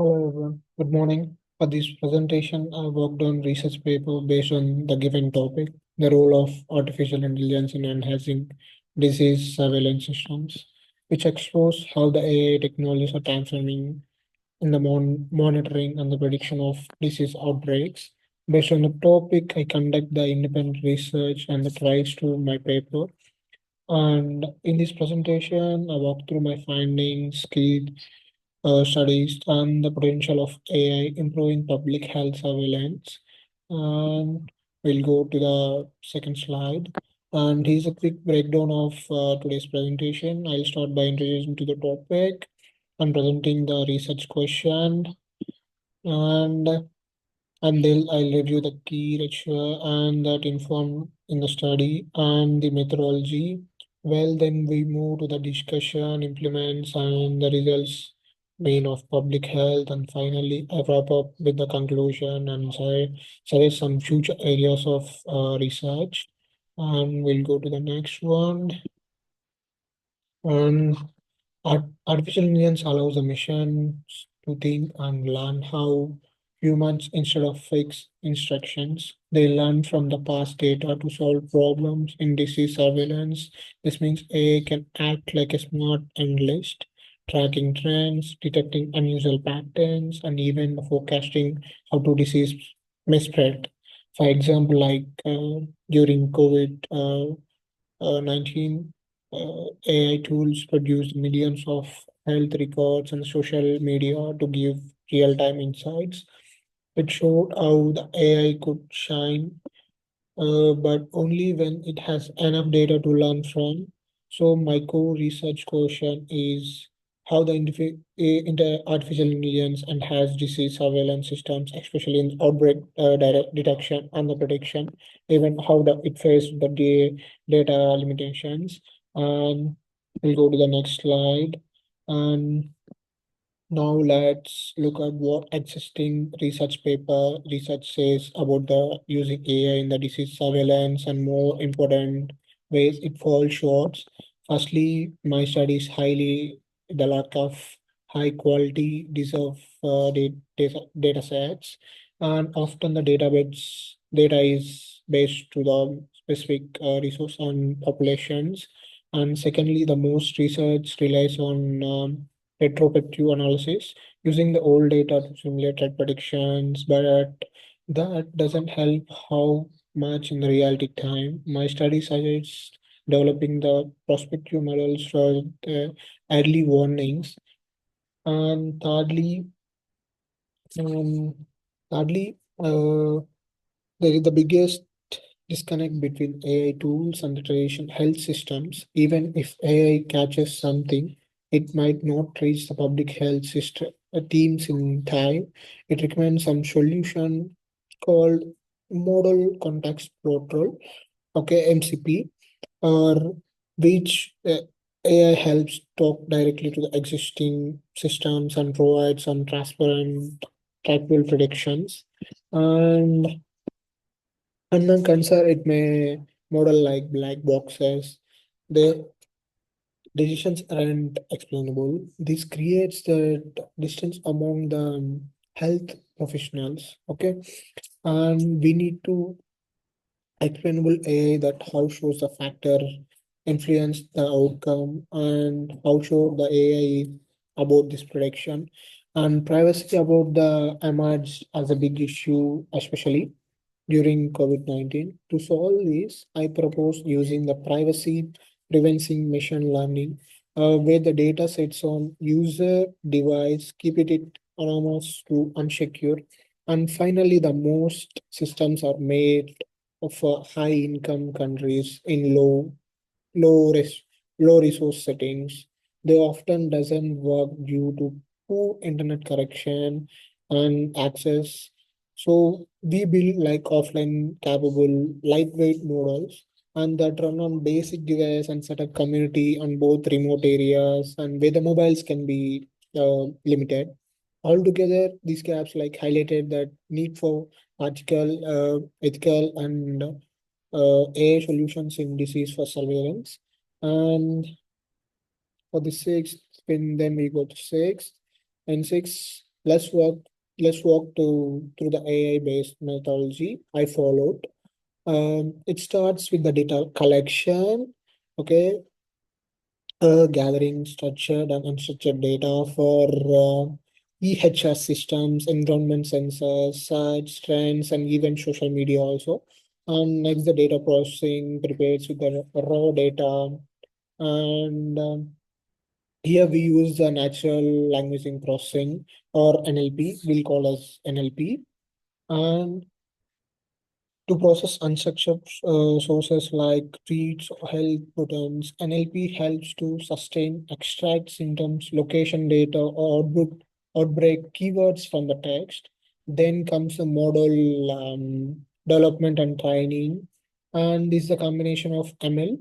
Hello everyone. Good morning. For this presentation, I worked on research paper based on the given topic, the role of artificial intelligence in enhancing disease surveillance systems, which explores how the AI technologies are transforming in the monitoring and the prediction of disease outbreaks. Based on the topic, I conduct the independent research and the trials to my paper. And in this presentation, I walk through my findings, key studies on the potential of AI improving public health surveillance. And we'll go to the second slide. And here's a quick breakdown of today's presentation. I'll start by introducing to the topic and presenting the research question. And and then I'll review the key literature and that inform in the study and the methodology. Well, then we move to the discussion, implements, and the results main of public health. And finally, I wrap up with the conclusion and suggest some future areas of research. And we'll go to the next one. And artificial intelligence allows the machines to think and learn how humans instead of fixed instructions. They learn from the past data to solve problems in disease surveillance. This means AI can act like a smart analyst, tracking trends, detecting unusual patterns, and even forecasting how to disease may spread. For example, like during COVID 19, AI tools produce millions of health records and social media to give real-time insights. It showed how the AI could shine, but only when it has enough data to learn from. So my core research question is how the artificial intelligence and has disease surveillance systems, especially in outbreak detection and the prediction, even how it faced the data limitations. And we'll go to the next slide. And now let's look at what existing research says about the using AI in the disease surveillance and more important ways it falls short. Firstly, my study is highly the lack of high quality deserve data sets, and often the data is based to the specific resource and populations. And secondly, the most research relies on retrospective analysis using the old data to simulate trend predictions, but that doesn't help how much in the reality time. My study suggests developing the prospective models for the early warnings. And um, thirdly, there is the biggest disconnect between AI tools and the traditional health systems. Even if AI catches something, it might not reach the public health system teams in time. It recommends some solution called Model Context Protocol, okay, MCP, or which AI helps talk directly to the existing systems and provide some transparent, trackable predictions. And unknown cancer, it may model like black boxes. The decisions aren't explainable. This creates the distance among the health professionals. Okay, and we need to explainable AI that how shows the factor influence the outcome and how show the AI is about this prediction and privacy about the emerged as a big issue, especially during COVID-19. To solve this, I propose using the privacy preventing machine learning, where the data sets on user device, keep it anonymous to unsecure. And finally, the most systems are made of high income countries in low res low resource settings. They often doesn't work due to poor internet connection and access. So we build like offline capable lightweight models and that run on basic device and set up community on both remote areas and where the mobiles can be limited. Altogether, these gaps like highlighted that need for ethical, and AI solutions in disease for surveillance. And for the sixth spin, then we go to six. And six, let's walk through the AI based methodology I followed. It starts with the data collection. Okay, gathering structured and unstructured data for EHS systems, environment sensors, search trends, and even social media also. And next, the data processing prepares with the raw data. And here we use the natural language processing or NLP, we'll call as NLP. And to process unstructured sources like tweets or health buttons, NLP helps to sustain, extract symptoms, location data, or outbreak keywords from the text. Then comes the model development and training. And this is a combination of ML.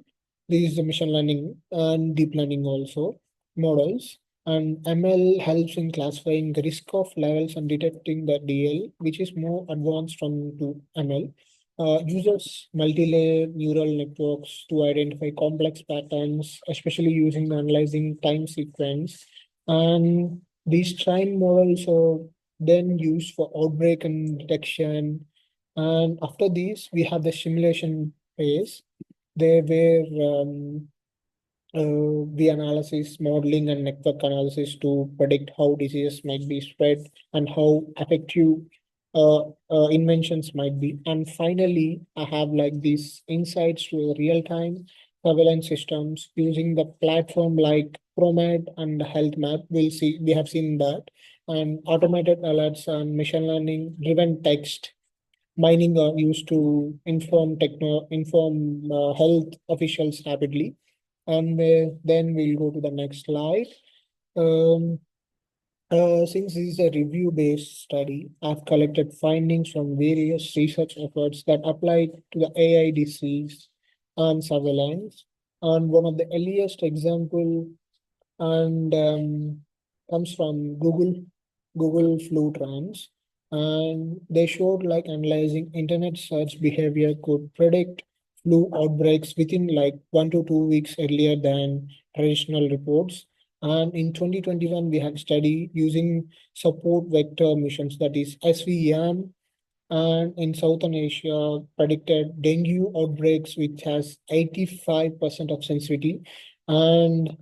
This is the machine learning and deep learning also models. And ML helps in classifying the risk of levels and detecting the DL, which is more advanced from to ML. Uses multi-layer neural networks to identify complex patterns, especially using the analyzing time sequence. And these trained models are then used for outbreak and detection. And after these, we have the simulation phase. There where the analysis, modeling, and network analysis to predict how diseases might be spread and how effective inventions might be. And finally, I have like these insights to real-time surveillance systems using the platform like ProMed and Health Map. We have seen that, and automated alerts and machine learning driven text mining are used to inform health officials rapidly. And then we'll go to the next slide. Um, since this is a review-based study, I've collected findings from various research efforts that apply to the AI disease and surveillance. And one of the earliest example and comes from Google Flu Trends, and they showed like analyzing internet search behavior could predict flu outbreaks within like 1 to 2 weeks earlier than traditional reports. And in 2021, we had study using support vector missions, that is SVM, and in Southern Asia predicted dengue outbreaks, which has 85% of sensitivity. And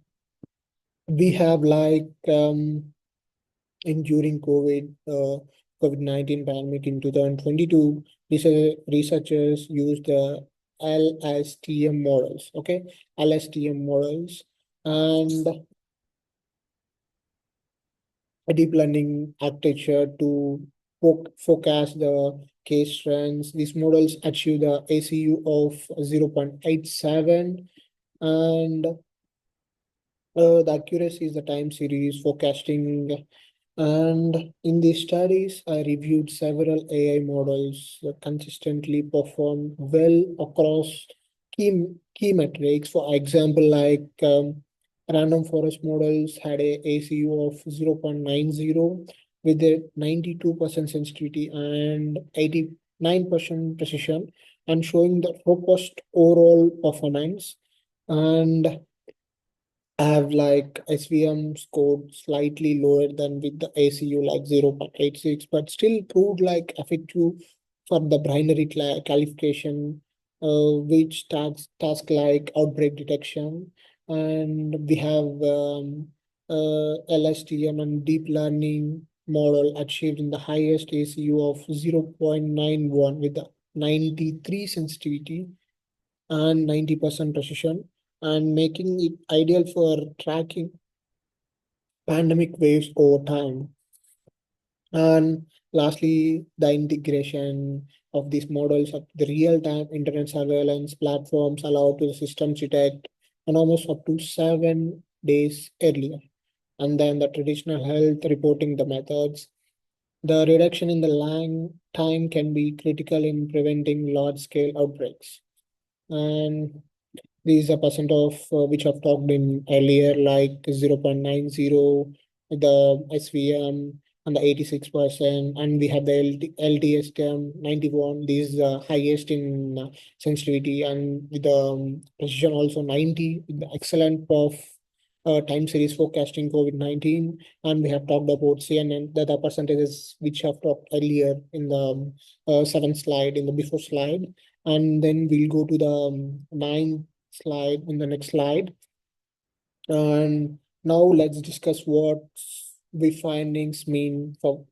we have like in during COVID-19 pandemic in 2022, researchers used the LSTM models, okay, LSTM models, and a deep learning architecture to forecast the case trends. These models achieve the ACU of 0.87, and the accuracy is the time series forecasting. And in these studies, I reviewed several AI models that consistently perform well across key metrics. For example, like random forest models had a ACU of 0.90 with a 92% sensitivity and 89% precision, and showing the robust overall performance. And I have like SVM scored slightly lower than with the ACU like 0.86, but still proved like effective for the binary qualification, which task like outbreak detection. And we have LSTM and deep learning model achieved in the highest ACU of 0.91 with the 93 sensitivity and 90% precision, and making it ideal for tracking pandemic waves over time. And lastly, the integration of these models of the real-time internet surveillance platforms allow to the systems detect almost up to 7 days earlier. And then the traditional health reporting the methods. The reduction in the lag time can be critical in preventing large-scale outbreaks. And this is a percent of which I've talked in earlier, like 0.90, the SVM, and the 86%, and we have the LTSTM 91. This is the highest in sensitivity, and with the precision also 90, with the excellent time series forecasting COVID-19, and we have talked about CNN, the percentages which I've talked earlier in the seventh slide, in the before slide. And then we'll go to the ninth slide in the next slide. And now let's discuss what the findings mean for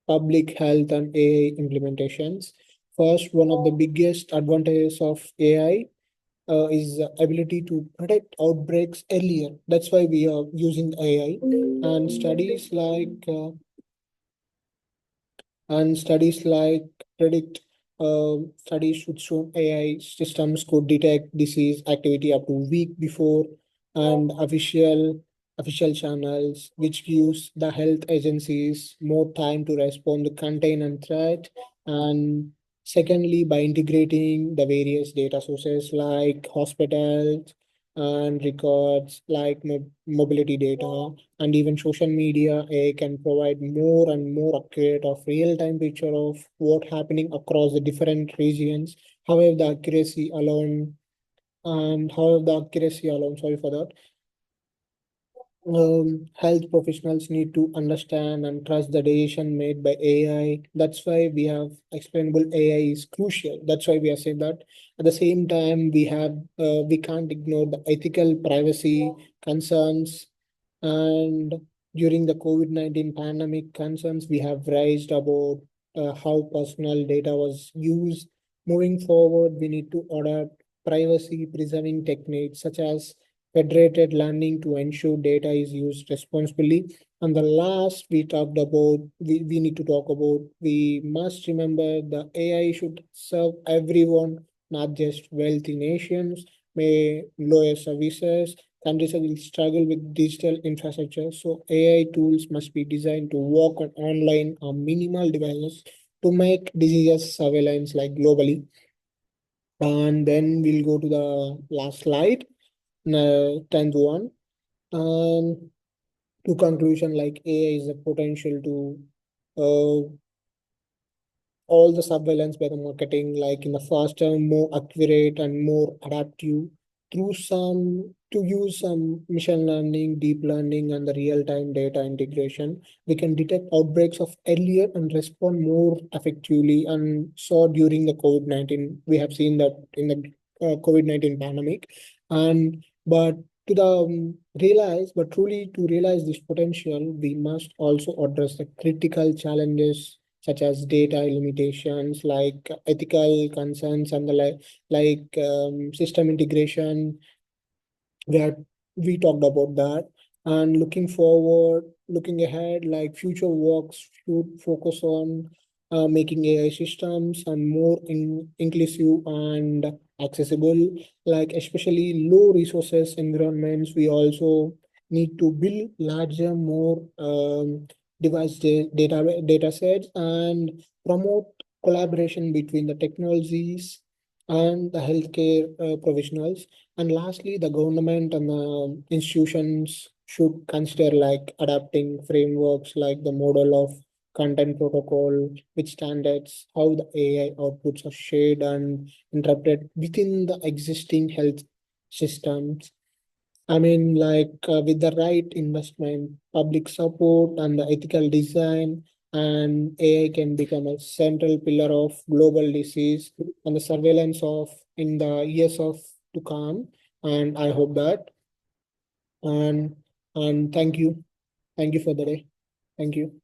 public health and AI implementations. First, one of the biggest advantages of AI is the ability to predict outbreaks earlier. That's why we are using AI. And studies like predict studies should show AI systems could detect disease activity up to a week before, and official channels, which gives the health agencies more time to respond to contain and threat. And secondly, by integrating the various data sources like hospitals and records like mobility data and even social media, AI can provide more and more accurate of real-time picture of what happening across the different regions. However, the accuracy alone, sorry for that, health professionals need to understand and trust the decision made by AI. That's why we have explainable AI is crucial. That's why we are saying that. At the same time, we can't ignore the ethical privacy concerns. And during the COVID-19 pandemic concerns, we have raised about how personal data was used. Moving forward, we need to adopt privacy preserving techniques such as federated learning to ensure data is used responsibly. And the last we need to talk about, we must remember the AI should serve everyone, not just wealthy nations, may lower services. Countries will struggle with digital infrastructure, so AI tools must be designed to work on online or minimal devices to make disease surveillance like globally. And then we'll go to the last slide, 10th one. And to conclusion, like AI is a potential to uh, all the surveillance by the marketing, like in the faster, more accurate, and more adaptive to use some machine learning, deep learning, and the real-time data integration. We can detect outbreaks of earlier and respond more effectively. And so during the COVID-19, we have seen that in the COVID-19 pandemic. And but to the truly to realize this potential, we must also address the critical challenges such as data limitations, like ethical concerns, and the system integration. Where we talked about that. And looking ahead, like future works should focus on making AI systems and more inclusive and accessible, like especially low resources environments. We also need to build larger, more data sets and promote collaboration between the technologies and the healthcare professionals. And lastly, the government and the institutions should consider like adapting frameworks like the model of content protocol, which standards how the AI outputs are shared and interpreted within the existing health systems. I mean, like with the right investment, public support, and the ethical design, and AI can become a central pillar of global disease and the surveillance of in the years of to come. And I hope that. And thank you for the day. Thank you.